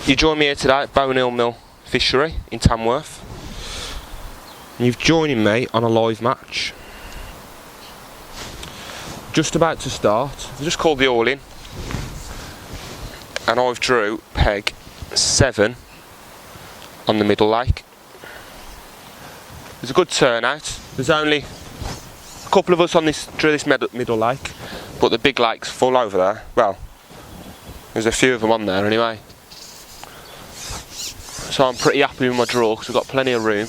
You join me here today at Bonehill Mill Fishery in Tamworth. And you've joined me on a live match. Just about to start. I've just called the all in. And I've drew peg 7 on the middle lake. There's a good turnout. There's only a couple of us on this middle lake, but the big lake's full over there. Well, there's a few of them on there anyway. So I'm pretty happy with my draw because we've got plenty of room.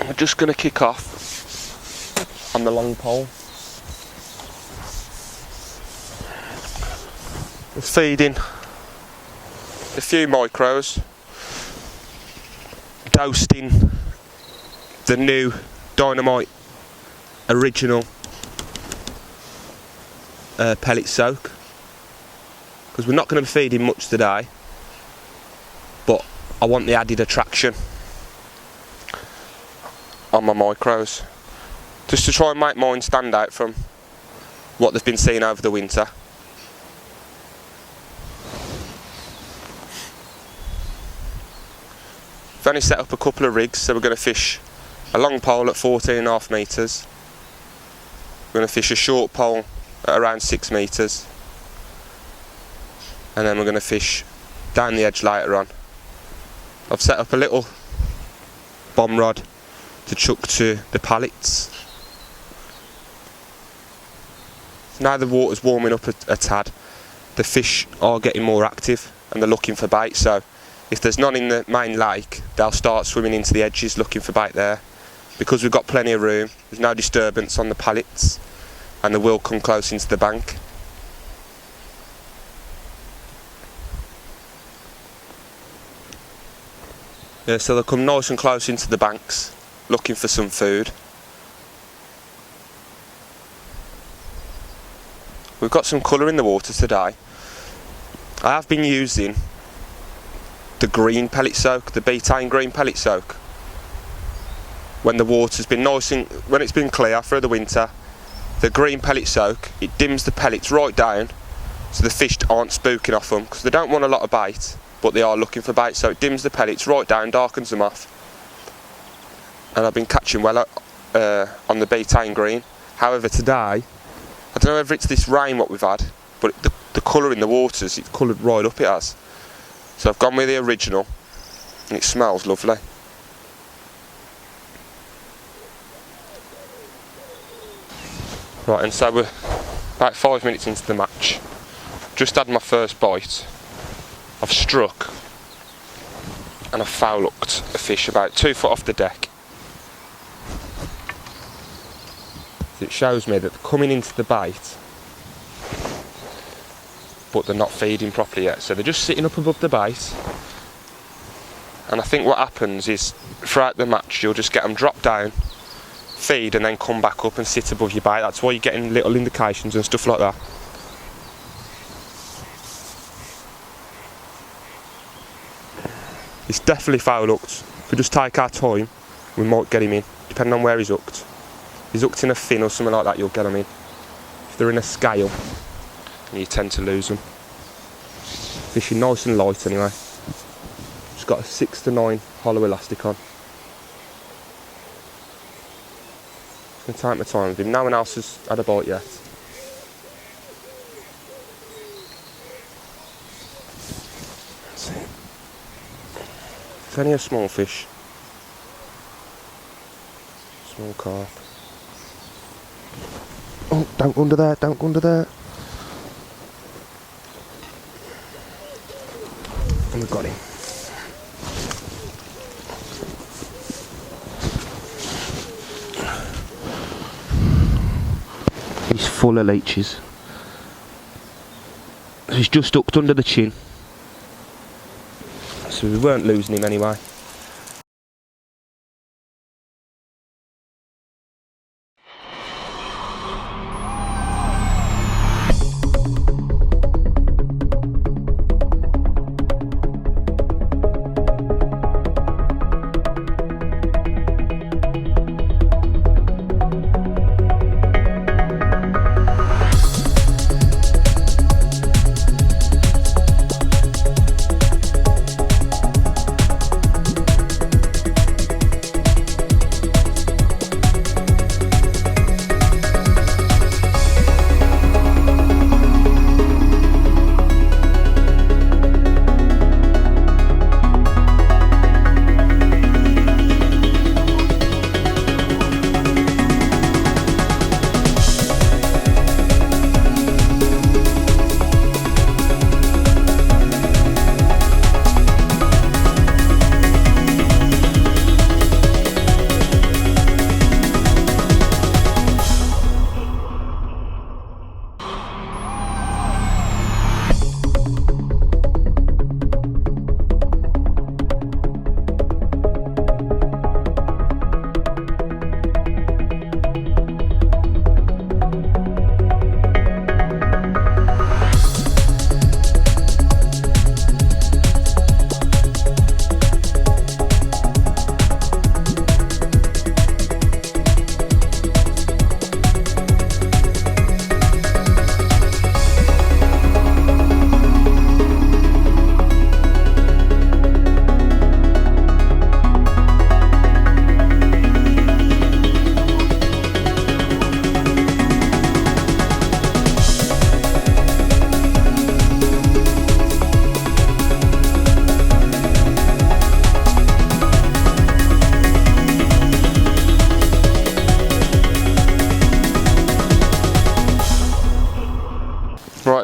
We're just going to kick off on the long pole. We're feeding a few micros, dousing the new Dynamite original pellet soak, because we're not going to be feeding much today, but I want the added attraction on my micros, just to try and make mine stand out from what they've been seeing over the winter. I've only set up a couple of rigs, so we're going to fish a long pole at 14.5 metres. We're going to fish a short pole at around 6 metres, and then we're going to fish down the edge later on. I've set up a little bomb rod to chuck to the pallets. Now the water's warming up a tad, the fish are getting more active and they're looking for bait, so if there's none in the main lake, they'll start swimming into the edges looking for bait there. Because we've got plenty of room, there's no disturbance on the pallets, and they will come close into the bank. Yeah, so they'll come nice and close into the banks, looking for some food. We've got some colour in the water today. I have been using the green pellet soak, the betaine green pellet soak. When the water's been nice and, when it's been clear through the winter, the green pellet soak, it dims the pellets right down, so the fish aren't spooking off them, because they don't want a lot of bait, but they are looking for bait, so it dims the pellets right down, darkens them off. And I've been catching well on the betaine green. However, today, I don't know whether it's this rain what we've had, but the colour in the waters, it's coloured right up, it has. So I've gone with the original, and it smells lovely. Right, and so we're about 5 minutes into the match. Just had my first bite. I've struck, and I've foul hooked a fish about 2 foot off the deck. It shows me that they're coming into the bait, but they're not feeding properly yet, so they're just sitting up above the bait. And I think what happens is, throughout the match, you'll just get them drop down, feed, and then come back up and sit above your bait. That's why you're getting little indications and stuff like that. It's definitely foul hooked. If we just take our time, we might get him in, depending on where he's hooked. If he's hooked in a fin or something like that, you'll get him in. If they're in a scale, you tend to lose them. Fishing nice and light anyway. Just got a 6 to 9 hollow elastic on. I'm going to take my time with him. No one else has had a bite yet. Let's see. It's only a small fish. Small carp. Oh, don't go under there, don't go under there. And we've got him. He's full of leeches. He's just hooked under the chin, so we weren't losing him anyway.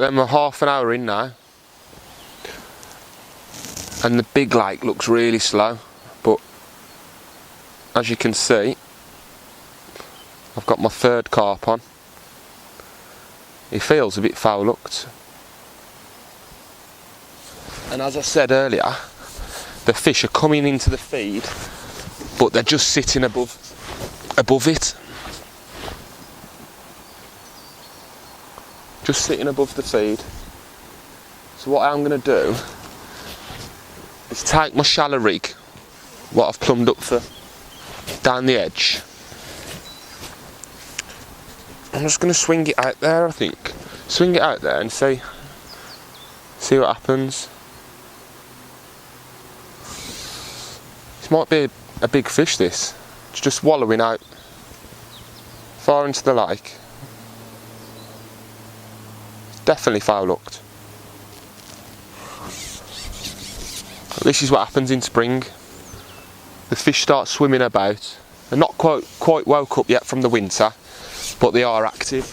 then we're half an hour in now, and the big lake looks really slow, but as you can see, I've got my third carp on. He feels a bit foul-looked. And as I said earlier, the fish are coming into the feed, but they're just sitting above it. Just sitting above the feed. So what I'm going to do is take my shallow rig, what I've plumbed up for down the edge. I'm just going to swing it out there, I think. Swing it out there and see what happens. This might be a big fish, this. It's just wallowing out far into the lake. Definitely foul-looked. This is what happens in spring. The fish start swimming about. They're not quite woke up yet from the winter, but they are active.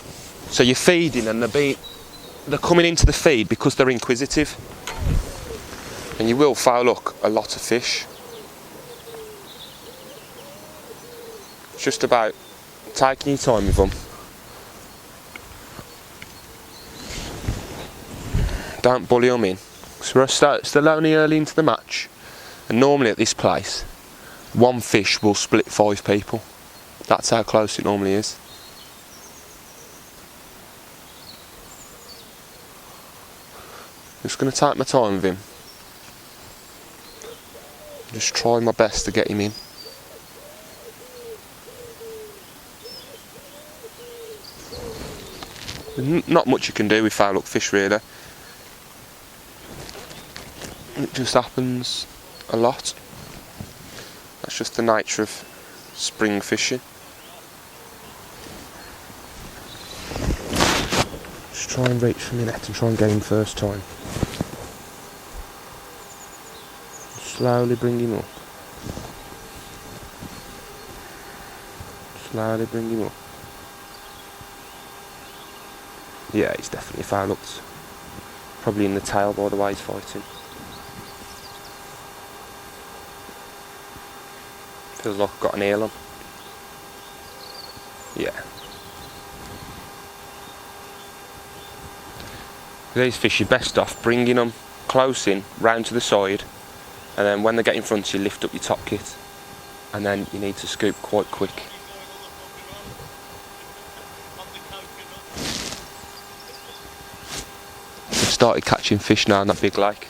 So you're feeding and they're coming into the feed because they're inquisitive. And you will foul up a lot of fish. It's just about taking your time with them. Don't bully them in. So we're still only early into the match, and normally at this place, one fish will split 5 people. That's how close it normally is. Just going to take my time with him. Just try my best to get him in. There's not much you can do with foul-look fish, really. It just happens a lot. That's just the nature of spring fishing. Just try and reach for my net and try and get him first time. Slowly bring him up. Slowly bring him up. Yeah, he's definitely foul-looked. Probably in the tail by the way he's fighting. Feels like I've got an eel on. Yeah. These fish, you're best off bringing them close in, round to the side, and then when they get in front of you, lift up your top kit, and then you need to scoop quite quick. I've started catching fish now in that big lake.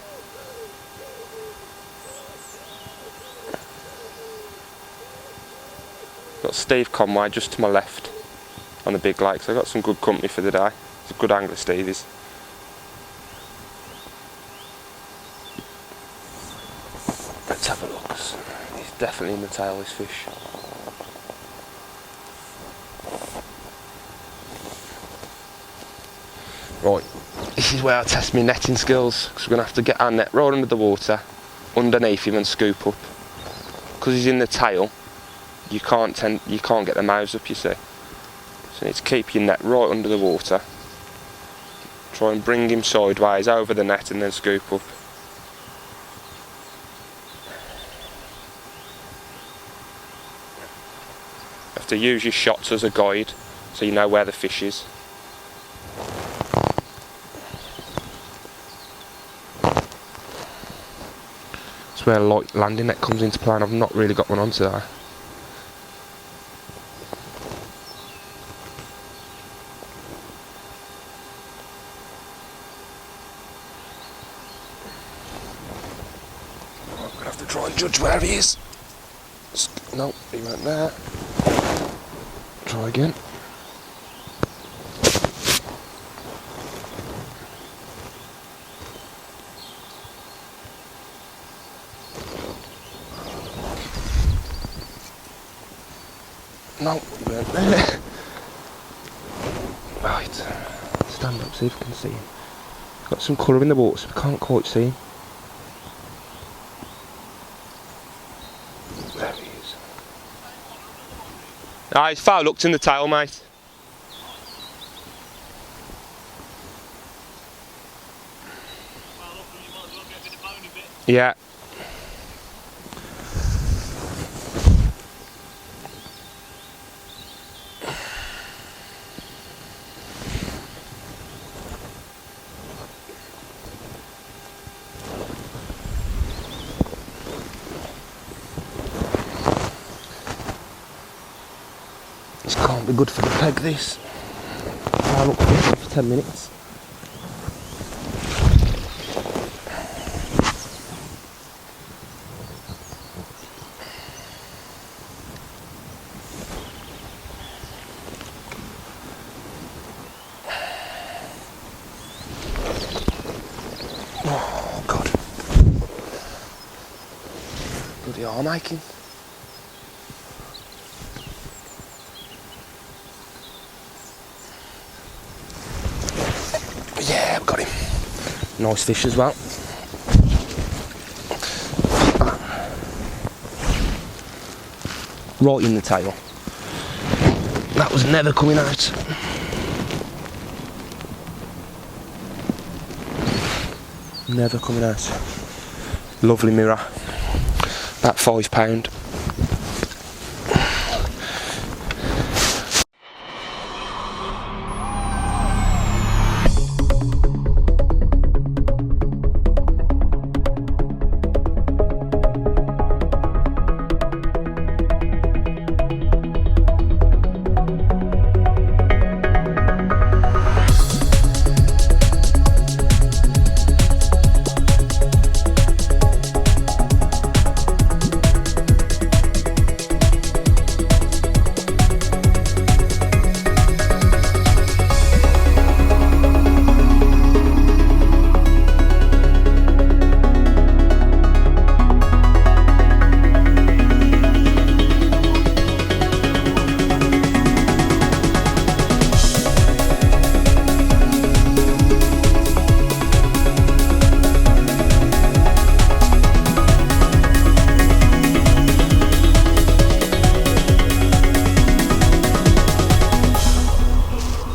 Got Steve Conway just to my left on the big lake, so I've got some good company for the day. It's a good angler, Steve is. Let's have a look. He's definitely in the tail, this fish. Right, this is where I test my netting skills, because we're going to have to get our net right under the water, underneath him and scoop up. Because he's in the tail, you can't get the mouths up, you see. So you need to keep your net right under the water. Try and bring him sideways over the net and then scoop up. You have to use your shots as a guide so you know where the fish is. That's where a light landing net comes into play, and I've not really got one on today. Try and judge where he is. No, he went there. Try again. No, he went there. Right, stand up, see if we can see him. Got some colour in the water, so we can't quite see him. There he is. Ah, he's foul-looked in the tail, mate. Yeah. This can't be good for the peg, this. I look for 10 minutes. Oh God. Bloody arm aching. Yeah, I've got him. Nice fish as well. Right in the tail. That was never coming out. Never coming out. Lovely mirror. About £5.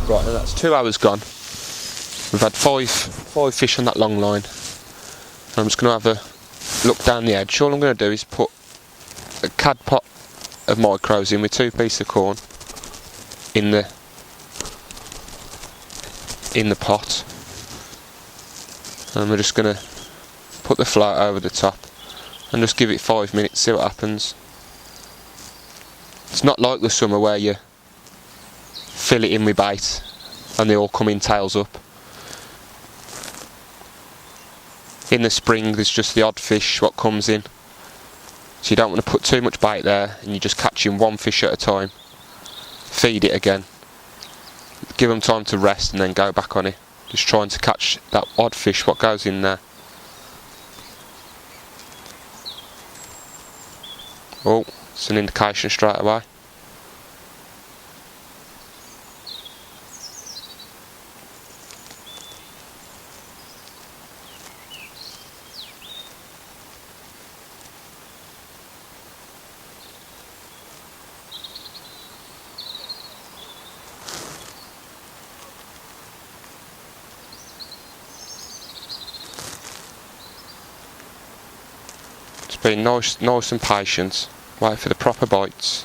Right, that's 2 hours gone. We've had five fish on that long line. I'm just going to have a look down the edge. All I'm going to do is put a cad pot of micros in with 2 pieces of corn in the pot, and we're just going to put the float over the top and just give it 5 minutes, see what happens. It's not like the summer where you fill it in with bait and they all come in tails up. In the spring there's just the odd fish what comes in, so you don't want to put too much bait there, and you're just catching 1 fish at a time. Feed it again, give them time to rest and then go back on it, just trying to catch that odd fish what goes in there. Oh, it's an indication straight away. Just being nice and patient. Wait for the proper bites.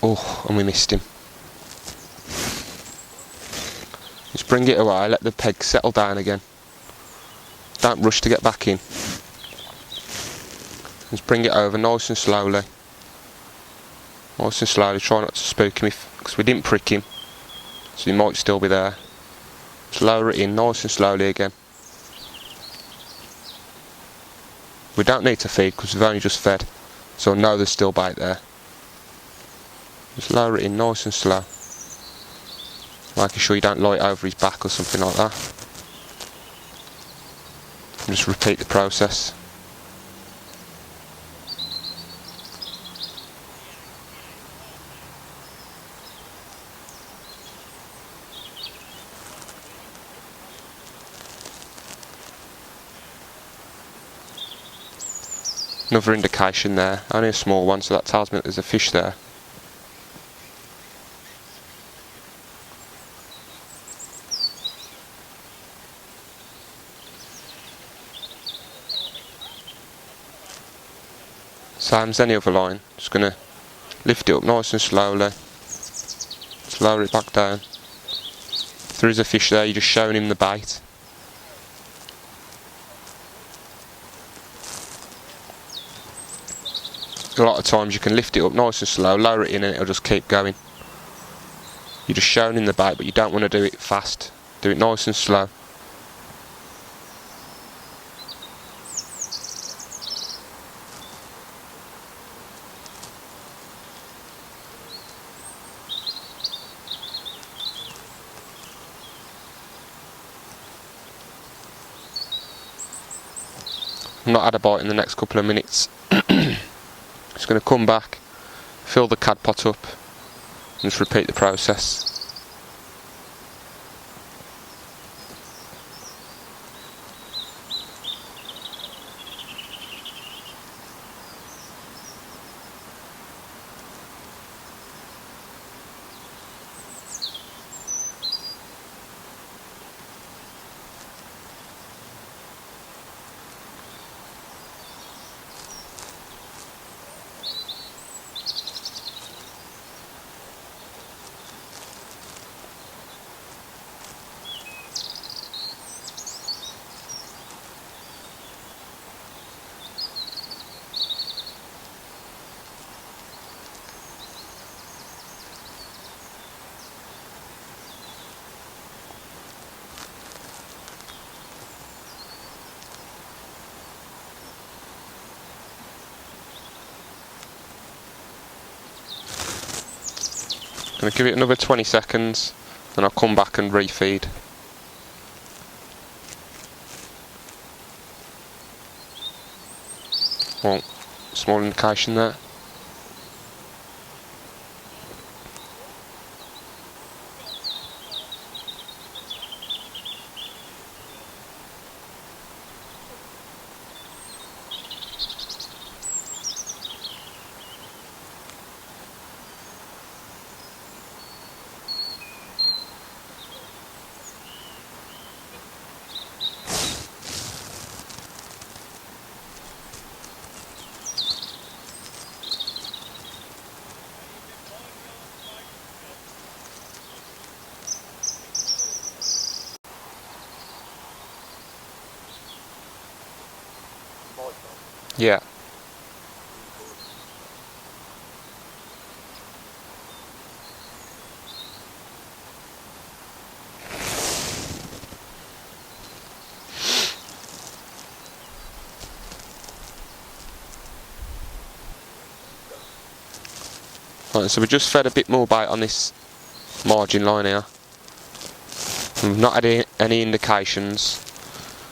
Oh, and we missed him. Just bring it away, let the peg settle down again. Don't rush to get back in. Just bring it over nice and slowly. Nice and slowly, try not to spook him because we didn't prick him, so he might still be there. Just lower it in nice and slowly again. We don't need to feed because we've only just fed, so I know there's still bait there. Just lower it in nice and slow, making sure you don't lie it over his back or something like that. And just repeat the process. Another indication there, only a small one, so that tells me that there's a fish there. Same as any other line. Just going to lift it up nice and slowly. Just lower it back down. If there is a fish there, you're just showing him the bait. A lot of times you can lift it up nice and slow, lower it in and it'll just keep going. You're just showing him the bait, but you don't want to do it fast. Do it nice and slow. I've not had a bite in the next couple of minutes. Just going to come back, fill the cad pot up, and just repeat the process. I'm going to give it another 20 seconds, then I'll come back and refeed. Well, small indication there. Yeah. Right, so we just fed a bit more bait on this margin line here. We've not had any indications.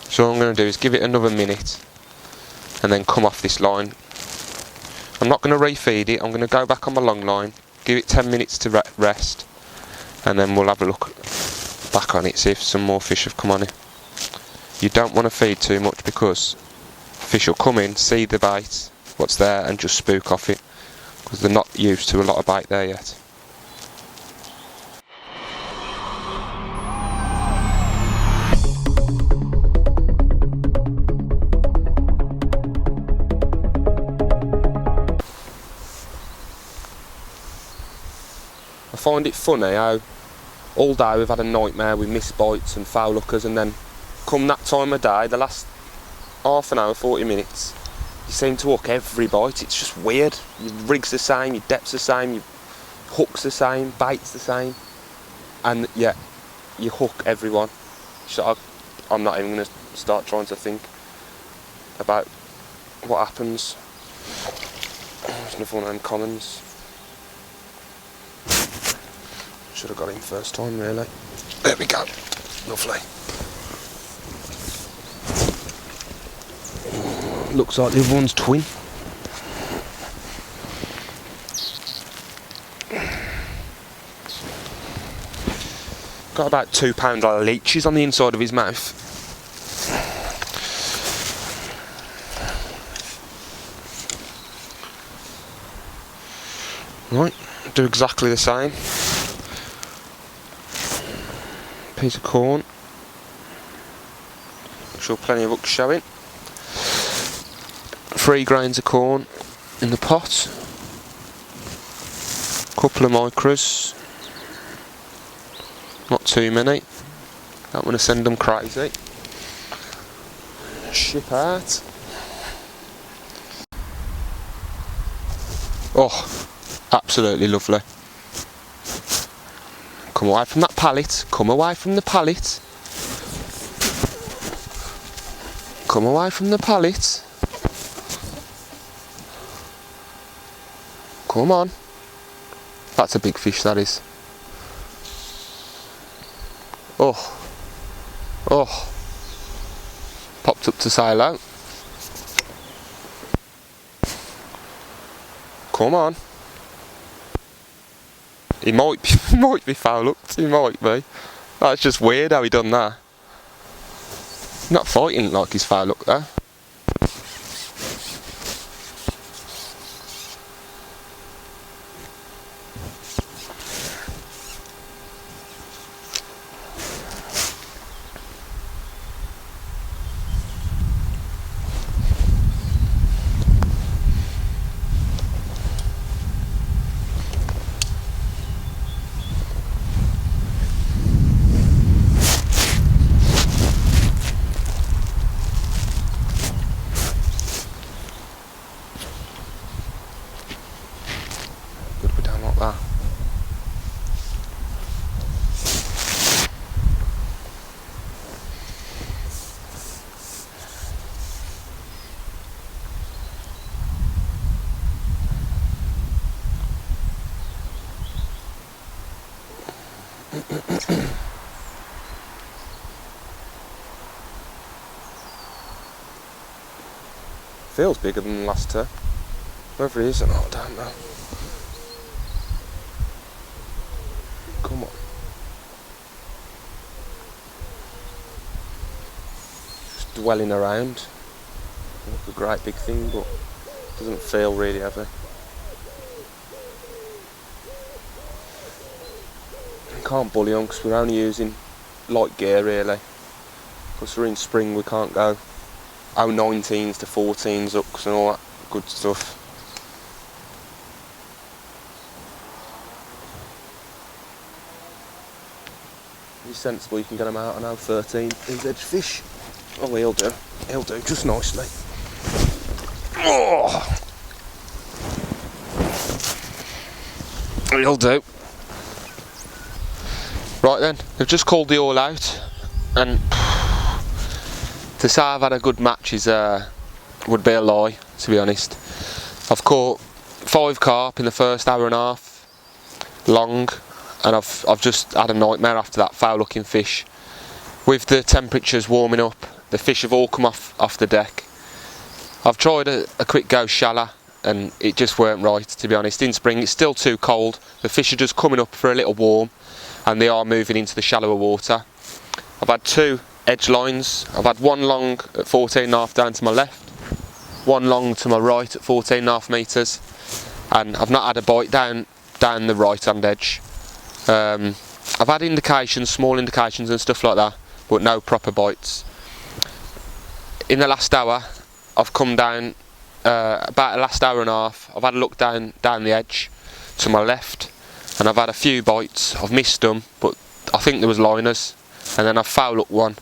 So all I'm going to do is give it another minute and then come off this line. I'm not going to refeed it, I'm going to go back on my long line, give it 10 minutes to rest, and then we'll have a look back on it, see if some more fish have come on it. You don't want to feed too much because fish will come in, see the bait, what's there, and just spook off it, because they're not used to a lot of bait there yet. I find it funny how all day we've had a nightmare with missed bites and foul hookers, and then come that time of day, the last half an hour, 40 minutes, you seem to hook every bite. It's just weird. Your rig's the same, your depth's the same, your hook's the same, bait's the same, and yeah, you hook everyone. So I'm not even going to start trying to think about what happens. There's another one of them commons. Should have got him first time, really. There we go. Lovely. Looks like the other one's twin. Got about £2 of leeches on the inside of his mouth. Right, do exactly the same. Piece of corn. Make sure plenty of hooks showing. 3 grains of corn. in the pot. Couple of micros. Not too many. Don't want to send them crazy. Ship out. Oh, absolutely lovely. Come away from that pallet. Come away from the pallet. Come away from the pallet. Come on. That's a big fish, that is. Oh. Oh. Popped up to say hello. Come on. He might be foul hooked, he might be. That's just weird how he done that. Not fighting like he's foul hooked though. Feels bigger than the last two. Whether it is or not, I don't know. Come on. Just dwelling around. Like a great big thing, but doesn't feel really heavy. Can't bully on because we're only using light gear really. Because we're in spring, we can't go 0.19s to 14s hooks and all that good stuff. He's sensible, you can get him out on 0.13 these edge fish. Oh, he'll do just nicely. Oh, he'll do. Right then, they've just called the all out, and to say I've had a good match is would be a lie, to be honest. I've caught 5 carp in the first hour and a half, long, and I've just had a nightmare after that foul looking fish. With the temperatures warming up, the fish have all come off the deck. I've tried a quick go shallow and it just weren't right, to be honest. In spring it's still too cold, the fish are just coming up for a little warm and they are moving into the shallower water. I've had 2 edge lines. I've had one long at 14.5 down to my left, one long to my right at 14.5 metres, and I've not had a bite down the right hand edge. I've had indications, small indications and stuff like that, but no proper bites. In the last hour I've come down, about the last hour and a half, I've had a look down the edge to my left and I've had a few bites. I've missed them, but I think there was liners, and then I've foul hooked one.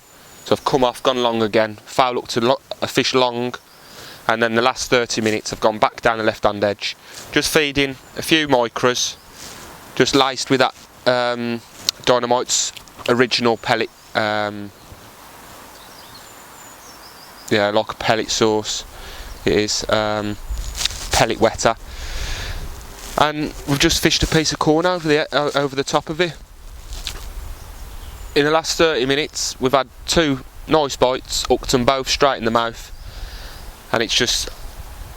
So I've come off, gone long again, foul hooked a fish long, and then the last 30 minutes I've gone back down the left hand edge, just feeding a few micros, just laced with that Dynamite's original pellet, yeah, like a pellet sauce it is, pellet wetter, and we've just fished a piece of corn over the top of it. In the last 30 minutes we've had 2 nice bites, hooked them both straight in the mouth, and it's just,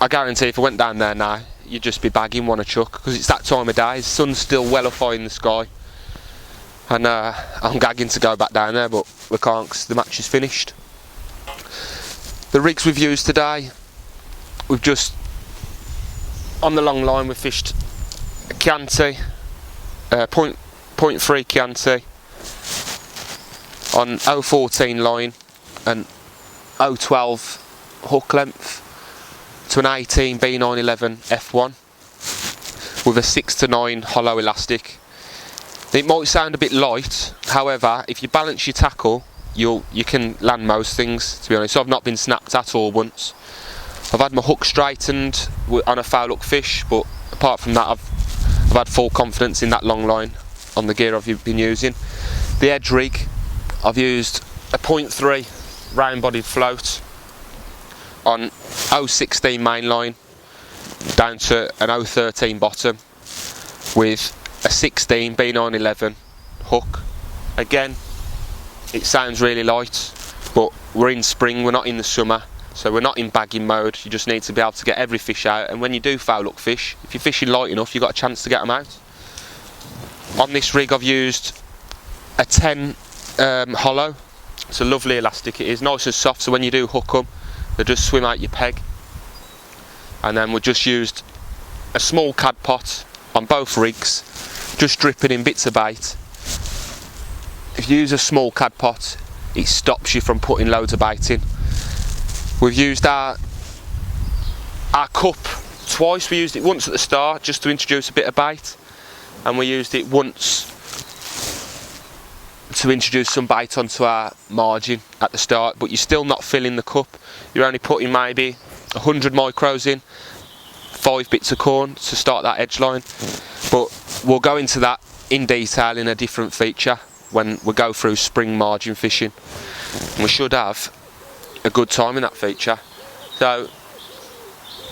I guarantee if I went down there now you'd just be bagging one a chuck, because it's that time of day, the sun's still well up high in the sky, and I'm gagging to go back down there, but we can't because the match is finished. The rigs we've used today, we've just, on the long line we've fished a Chianti, 0.3 Chianti on 0.14 line and 0.12 hook length, to an 18 B911 F1 with a 6 to 9 hollow elastic. It might sound a bit light, however, if you balance your tackle, you can land most things, to be honest. So I've not been snapped at all once. I've had my hook straightened on a foul hook fish, but apart from that, I've had full confidence in that long line on the gear I've been using. The edge rig, I've used a 0.3 round-bodied float on 0.16 main line down to an 0.13 bottom with a 16 B911 hook. Again, it sounds really light, but we're in spring, we're not in the summer, so we're not in bagging mode. You just need to be able to get every fish out, and when you do foul hook fish, if you're fishing light enough, you've got a chance to get them out. On this rig I've used a 10 hollow. It's a lovely elastic, it is nice and soft, so when you do hook them, they just swim out your peg. And then we've just used a small cad pot on both rigs, just dripping in bits of bait. If you use a small cad pot, it stops you from putting loads of bait in. We've used our cup twice. We used it once at the start just to introduce a bit of bait, and we used it once to introduce some bait onto our margin at the start, but you're still not filling the cup. You're only putting maybe 100 micros in, 5 bits of corn to start that edge line. But we'll go into that in detail in a different feature when we go through spring margin fishing. And we should have a good time in that feature. So,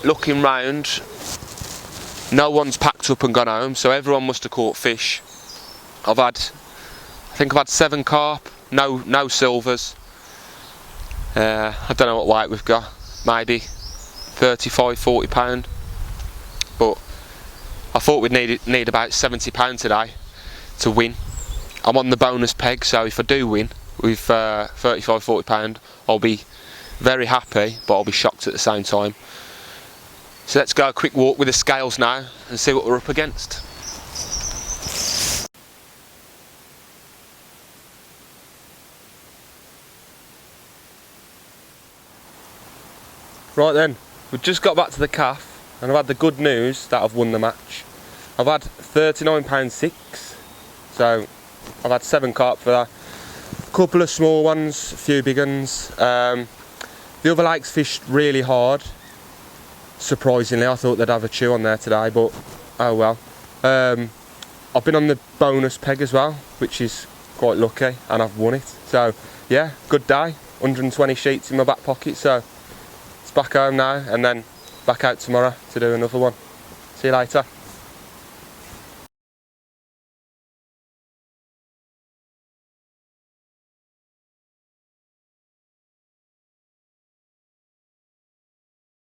looking round, no one's packed up and gone home, so everyone must have caught fish. I think I've had 7 carp, no silvers. I don't know what weight we've got, maybe 35, 40 pound. But I thought we'd need about 70 pound today to win. I'm on the bonus peg, so if I do win with 35, 40 pound, I'll be very happy, but I'll be shocked at the same time. So let's go a quick walk with the scales now and see what we're up against. Right then, we've just got back to the calf and I've had the good news that I've won the match. I've had £39.6, so I've had 7 carp for that. A couple of small ones, a few big ones. The other lakes fished really hard. Surprisingly, I thought they'd have a chew on there today, but oh well. I've been on the bonus peg as well, which is quite lucky, and I've won it. So yeah, good day. 120 sheets in my back pocket, so it's back home now, and then back out tomorrow to do another one. See you later.